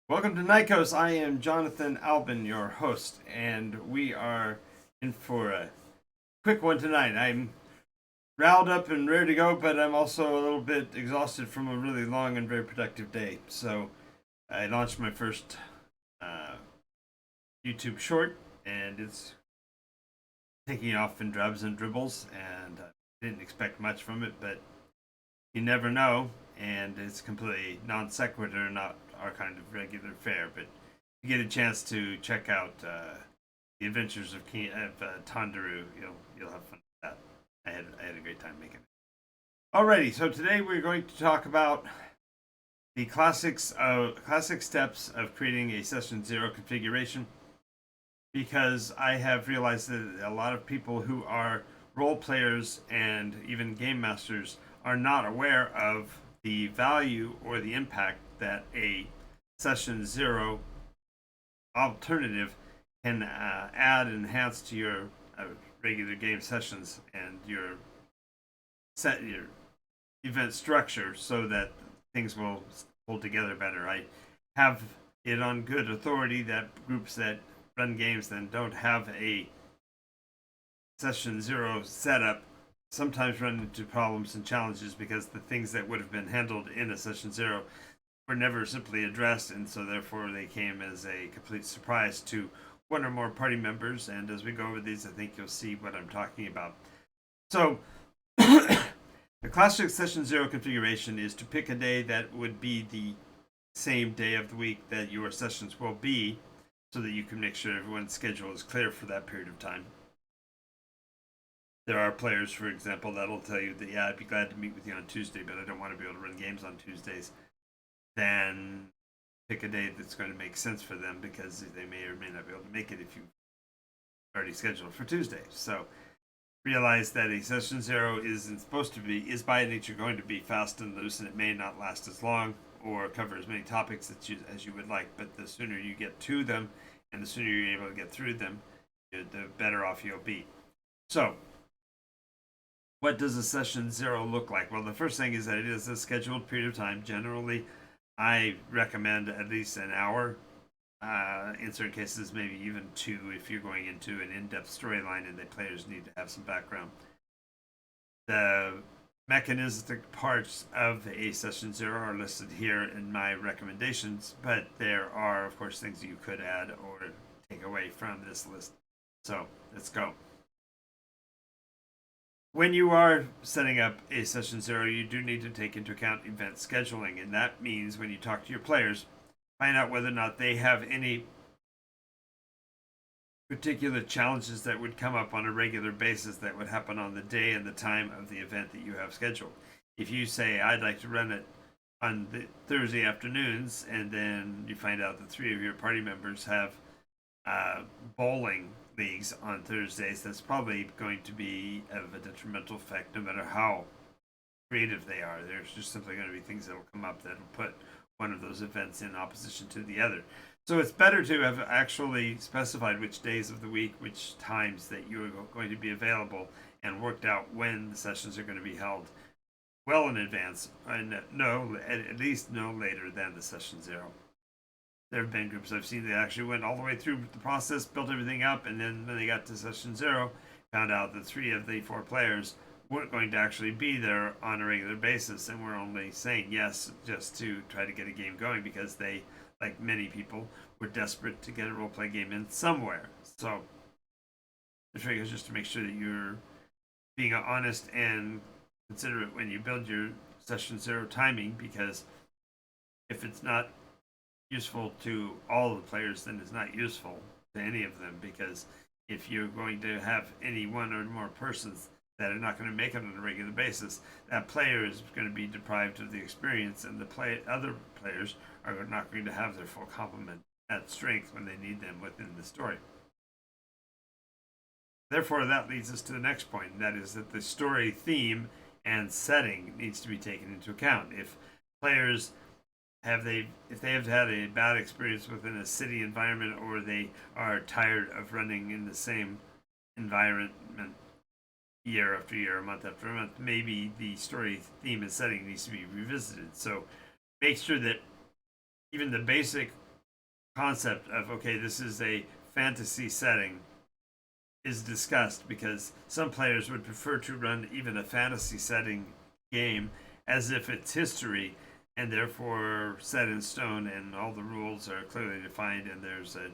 Welcome to Nikos. I am Jonathan Albin, your host, and we are in for a quick one tonight. I'm riled up and ready to go, but I'm also a little bit exhausted from a really long and very productive day. So I launched my first uh, YouTube short, and it's taking off in drabs and dribbles, and I didn't expect much from it, but you never know, and it's completely non sequitur, not our kind of regular fare. But you get a chance to check out the Adventures of Tandaru. You'll have fun with that. I had a great time making it. Alrighty, so today we're going to talk about the classic steps of creating a session zero configuration, because I have realized that a lot of people who are role players and even game masters are not aware of the value or the impact that a session zero alternative can add and enhance to your regular game sessions and your event structure, so that things will hold together better. I have it on good authority that groups that run games that don't have a session zero setup sometimes run into problems and challenges, because the things that would have been handled in a session zero were never simply addressed, and so therefore they came as a complete surprise to one or more party members. And as we go over these, I think you'll see what I'm talking about. So the classic session zero configuration is to pick a day that would be the same day of the week that your sessions will be, so that you can make sure everyone's schedule is clear for that period of time. There are players, for example, that'll tell you that, yeah, I'd be glad to meet with you on Tuesday, but I don't want to be able to run games on Tuesdays. Then pick a day that's going to make sense for them, because they may or may not be able to make it if you've already scheduled for Tuesday. So realize that a session zero is by nature going to be fast and loose, and it may not last as long or cover as many topics as you would like. But the sooner you get to them and the sooner you're able to get through them, the better off you'll be. So what does a session zero look like? Well, the first thing is that it is a scheduled period of time. Generally, I recommend at least an hour. In certain cases, maybe even two, if you're going into an in-depth storyline and the players need to have some background. The mechanistic parts of a session zero are listed here in my recommendations, but there are, of course, things you could add or take away from this list. So let's go. When you are setting up a session zero, you do need to take into account event scheduling, and that means when you talk to your players, find out whether or not they have any particular challenges that would come up on a regular basis that would happen on the day and the time of the event that you have scheduled. If you say, I'd like to run it on the Thursday afternoons, and then you find out that three of your party members have bowling leagues on Thursdays, that's probably going to be of a detrimental effect no matter how creative they are. There's just simply going to be things that will come up that will put one of those events in opposition to the other. So it's better to have actually specified which days of the week, which times that you are going to be available, and worked out when the sessions are going to be held well in advance, and at least no later than the session zero. There have been groups I've seen that actually went all the way through the process, built everything up, and then when they got to session zero, found out that three of the four players weren't going to actually be there on a regular basis, and were only saying yes just to try to get a game going, because they, like many people, were desperate to get a role play game in somewhere. So the trick is just to make sure that you're being honest and considerate when you build your session zero timing, because if it's not useful to all the players, then it's not useful to any of them. Because if you're going to have any one or more persons that are not going to make it on a regular basis, that player is going to be deprived of the experience, and the other players are not going to have their full complement at strength when they need them within the story. Therefore, that leads us to the next point, and that is that the story theme and setting needs to be taken into account. If players if they have had a bad experience within a city environment, or they are tired of running in the same environment year after year, month after month, maybe the story theme and setting needs to be revisited. So make sure that even the basic concept of, okay, this is a fantasy setting is discussed, because some players would prefer to run even a fantasy setting game as if it's history and therefore set in stone and all the rules are clearly defined and there's an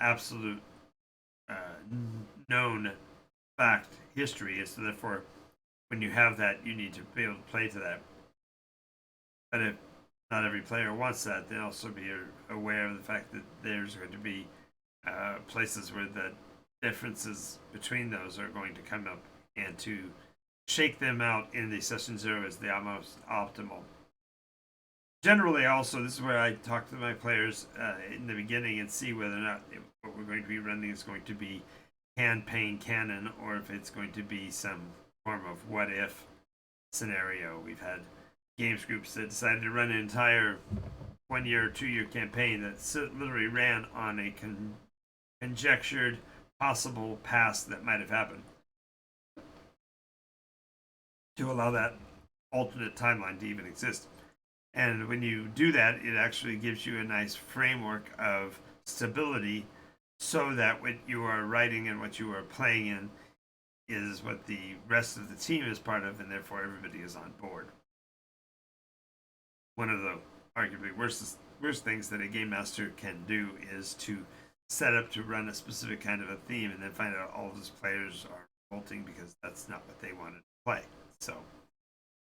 absolute uh, known fact history. And so therefore, when you have that, you need to be able to play to that. But if not every player wants that, then also be aware of the fact that there's going to be places where the differences between those are going to come up, and to shake them out in the session zero is the most optimal. Generally, also, this is where I talk to my players in the beginning and see whether or not what we're going to be running is going to be campaign canon, or if it's going to be some form of what if scenario. We've had games groups that decided to run an entire 1 year or 2 year campaign that literally ran on a conjectured possible past that might have happened, to allow that alternate timeline to even exist. And when you do that, it actually gives you a nice framework of stability, so that what you are writing and what you are playing in is what the rest of the team is part of, and therefore everybody is on board. One of the arguably worst things that a game master can do is to set up to run a specific kind of a theme and then find out all of his players are revolting because that's not what they wanted to play. So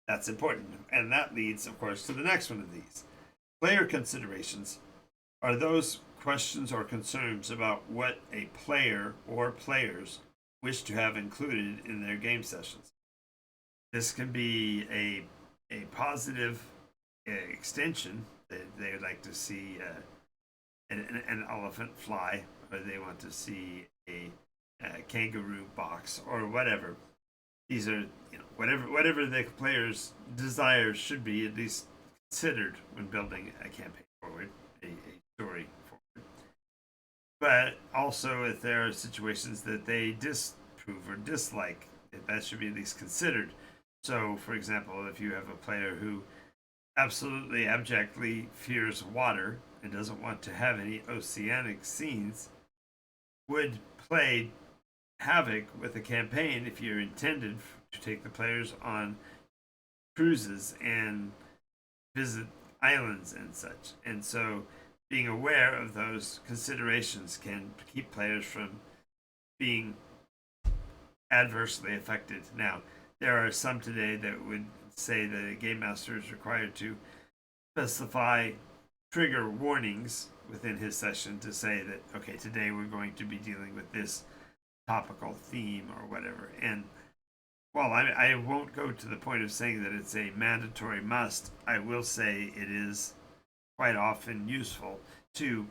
that's important. And that leads, of course, to the next one of these. Player considerations are those questions or concerns about what a player or players wish to have included in their game sessions. This can be a positive extension. They would like to see an elephant fly, or they want to see a kangaroo box, or whatever. These are, whatever the player's desires should be at least considered when building a campaign forward, a story forward. But also, if there are situations that they disapprove or dislike, that should be at least considered. So, for example, if you have a player who absolutely abjectly fears water and doesn't want to have any oceanic scenes, would play havoc with a campaign if you're intended to take the players on cruises and visit islands and such. And so being aware of those considerations can keep players from being adversely affected. Now, there are some today that would say that a game master is required to specify trigger warnings within his session to say that, okay, today we're going to be dealing with this topical theme or whatever. And while I won't go to the point of saying that it's a mandatory must, I will say it is quite often useful to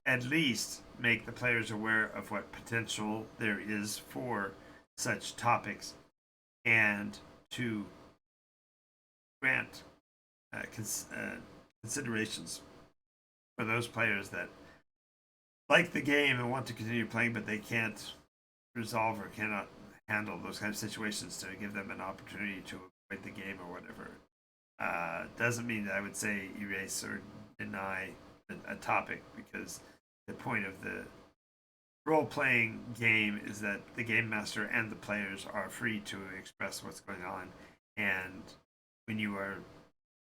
at least make the players aware of what potential there is for such topics, and to grant considerations for those players that like the game and want to continue playing, but they can't resolve or cannot handle those kind of situations, to give them an opportunity to avoid the game or whatever. Doesn't mean that I would say erase or deny a topic, because the point of the role-playing game is that the game master and the players are free to express what's going on. And when you are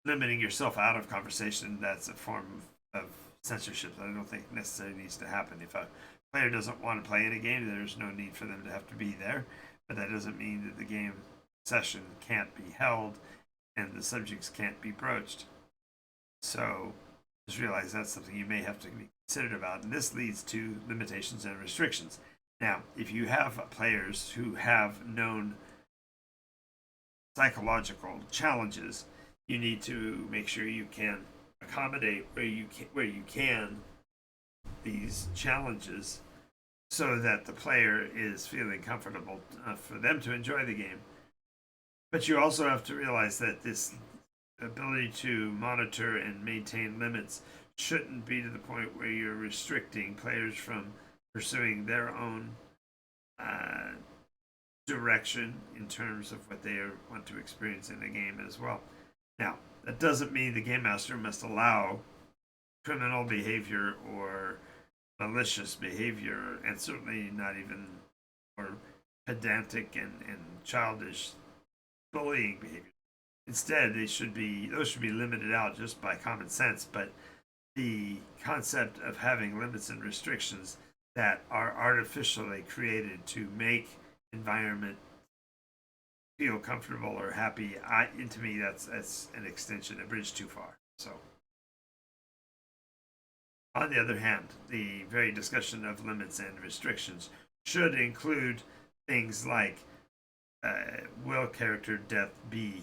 limiting yourself out of conversation, that's a form of censorship that I don't think necessarily needs to happen. If a player doesn't want to play in a game, there's no need for them to have to be there. But that doesn't mean that the game session can't be held and the subjects can't be broached. So just realize that's something you may have to be considered about. And this leads to limitations and restrictions. Now, if you have players who have known psychological challenges, you need to make sure you can accommodate where you can these challenges, so that the player is feeling comfortable for them to enjoy the game. But you also have to realize that this ability to monitor and maintain limits shouldn't be to the point where you're restricting players from pursuing their own direction in terms of what they want to experience in the game as well. Now, that doesn't mean the game master must allow criminal behavior or malicious behavior, and certainly not even or pedantic and childish bullying behavior. Instead, those should be limited out just by common sense. But the concept of having limits and restrictions that are artificially created to make environment feel comfortable or happy, to me that's an extension, a bridge too far. So, on the other hand, the very discussion of limits and restrictions should include things like will character death be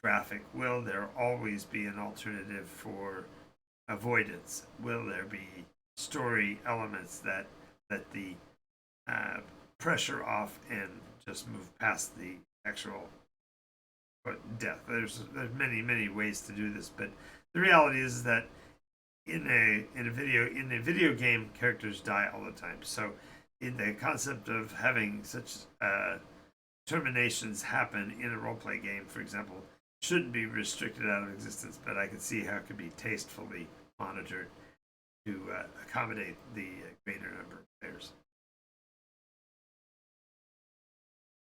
graphic? Will there always be an alternative for avoidance? Will there be story elements that let the pressure off and just move past the actual death? There's many ways to do this, but the reality is that in a video game, characters die all the time. So in the concept of having such terminations happen in a role play game, for example, shouldn't be restricted out of existence, but I can see how it could be tastefully monitored to accommodate the greater number of players.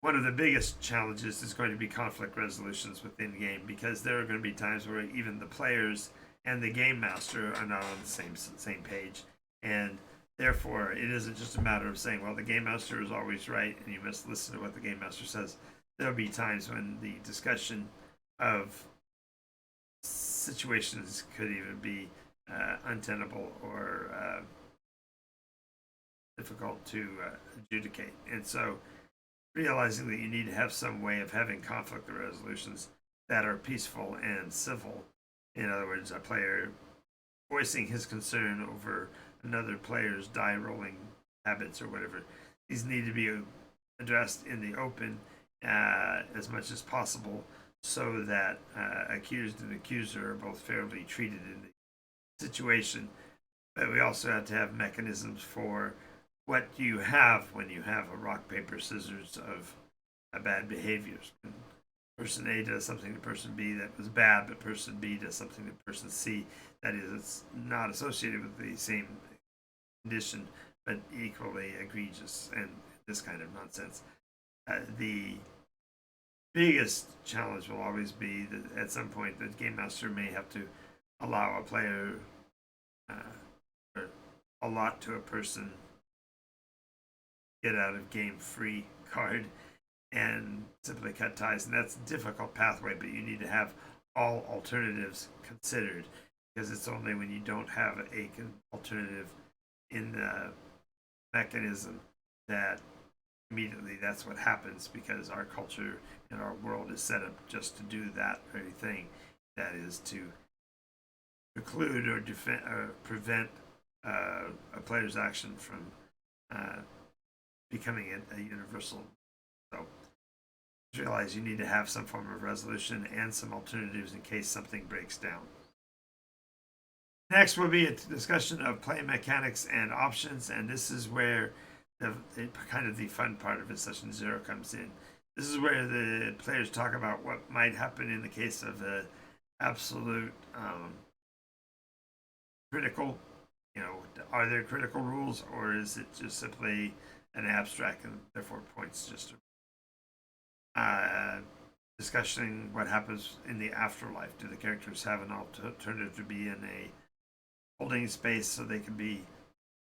One of the biggest challenges is going to be conflict resolutions within game, because there are going to be times where even the players and the game master are not on the same page, and therefore it isn't just a matter of saying, well, the game master is always right and you must listen to what the game master says. There'll be times when the discussion of situations could even be untenable or difficult to adjudicate. And so realizing that you need to have some way of having conflict resolutions that are peaceful and civil. In other words, a player voicing his concern over another player's die rolling habits or whatever. These need to be addressed in the open as much as possible, so that accused and accuser are both fairly treated in the situation. But we also have to have mechanisms for what you have when you have a rock, paper, scissors of bad behaviors. When person A does something to person B that was bad, but person B does something to person C that is not associated with the same condition, but equally egregious, and this kind of nonsense. The biggest challenge will always be that at some point the game master may have to allow a player or allot to a person get out of game free card and simply cut ties. And that's a difficult pathway, but you need to have all alternatives considered, because it's only when you don't have a alternative in the mechanism that immediately that's what happens, because our culture and our world is set up just to do that very thing, that is to preclude or defend or prevent a player's action from becoming a universal. So realize you need to have some form of resolution and some alternatives in case something breaks down. Next will be a discussion of play mechanics and options, and this is where the kind of the fun part of session 0 comes in. This is where the players talk about what might happen in the case of a absolute critical. Are there critical rules, or is it just simply an abstract and therefore points just discussing what happens in the afterlife? Do the characters have an alternative to be in a holding space so they can be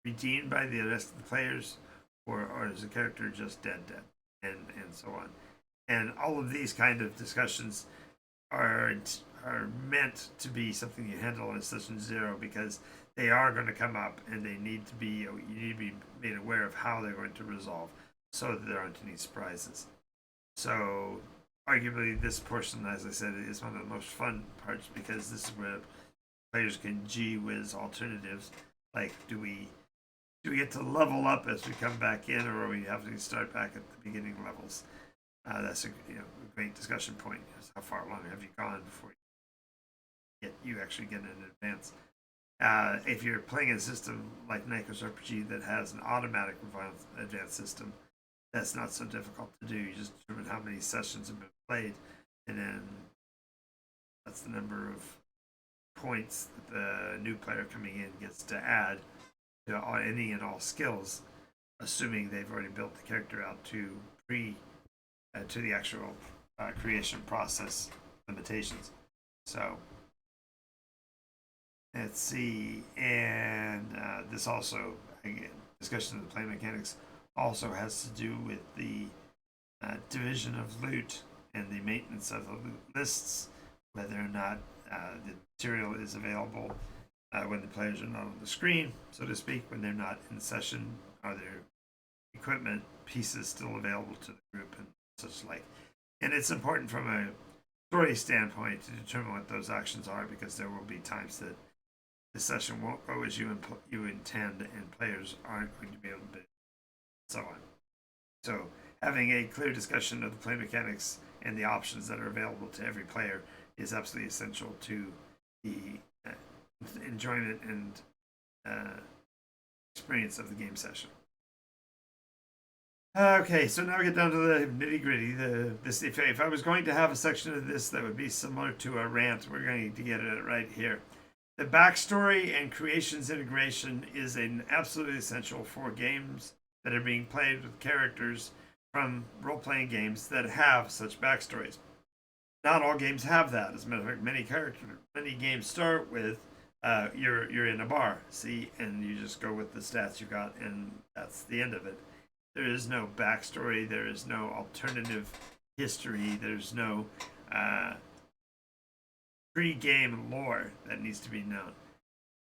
redeemed by the rest of the players, or is the character just dead, and so on? And all of these kind of discussions are meant to be something you handle in session 0, because they are going to come up, and you need to be made aware of how they're going to resolve, so that there aren't any surprises. So arguably this portion, as I said, is one of the most fun parts, because this is where players can gee whiz alternatives, like do we get to level up as we come back in, or are we having to start back at the beginning levels? That's a great discussion point. How far along have you gone before you actually get in advance? If you're playing a system like NycosRPG that has an automatic advance system, that's not so difficult to do. You just determine how many sessions have been played, and then that's the number of points that the new player coming in gets to add to any and all skills, assuming they've already built the character out to to the actual creation process limitations. So let's see, and this also, again, discussion of the play mechanics also has to do with the division of loot and the maintenance of the loot lists, whether or not the material is available when the players are not on the screen, so to speak, when they're not in session. Are there equipment pieces still available to the group and such like? And it's important from a story standpoint to determine what those actions are, because there will be times that the session won't go as you intend, and players aren't going to be able to, so on. So having a clear discussion of the play mechanics and the options that are available to every player is absolutely essential to the enjoyment and experience of the game session. Okay, so now we get down to the nitty gritty. If I was going to have a section of this that would be similar to a rant, we're going to get it right here. The backstory and creations integration is an absolutely essential for games that are being played with characters from role-playing games that have such backstories. Not all games have that. As a matter of fact, many games start with you're in a bar, see, and you just go with the stats you got, and that's the end of it. There is no backstory. There is no alternative history. There's no pre-game lore that needs to be known.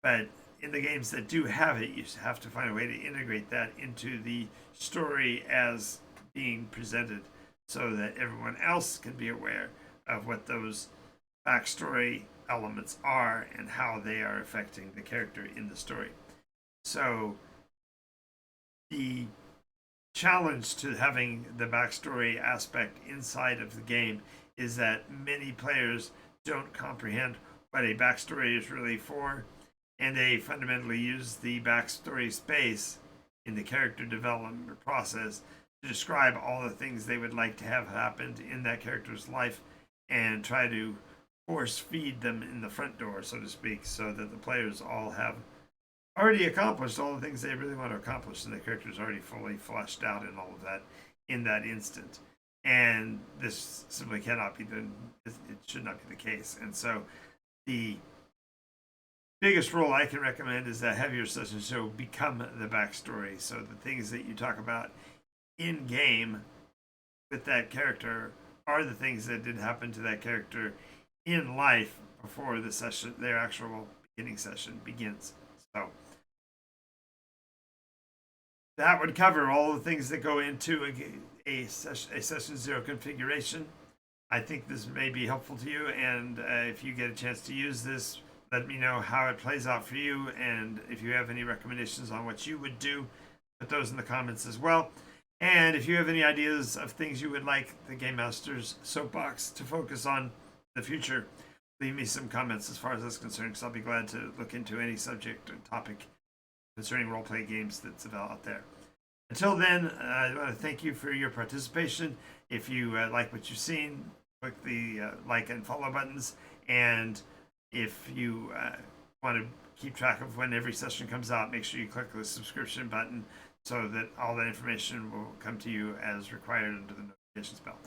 But in the games that do have it, you have to find a way to integrate that into the story as being presented, so that everyone else can be aware of what those backstory elements are and how they are affecting the character in the story. So the challenge to having the backstory aspect inside of the game is that many players don't comprehend what a backstory is really for, and they fundamentally use the backstory space in the character development process to describe all the things they would like to have happened in that character's life, and try to force feed them in the front door, so to speak, so that the players all have already accomplished all the things they really want to accomplish, and the character's already fully fleshed out and all of that in that instant. And this simply cannot be it should not be the case. And so the biggest role I can recommend is that have your session show become the backstory. So the things that you talk about in game with that character are the things that did happen to that character in life before the session, their actual beginning session begins. So that would cover all the things that go into a session zero configuration. I think this may be helpful to you, and if you get a chance to use this, let me know how it plays out for you, and if you have any recommendations on what you would do, put those in the comments as well. And if you have any ideas of things you would like the Game Master's Soapbox to focus on in the future, leave me some comments as far as that's concerned, because I'll be glad to look into any subject or topic concerning role-play games that's out there. Until then, I want to thank you for your participation. If you like what you've seen, click the like and follow buttons. And if you want to keep track of when every session comes out, make sure you click the subscription button so that all that information will come to you as required under the notifications bell.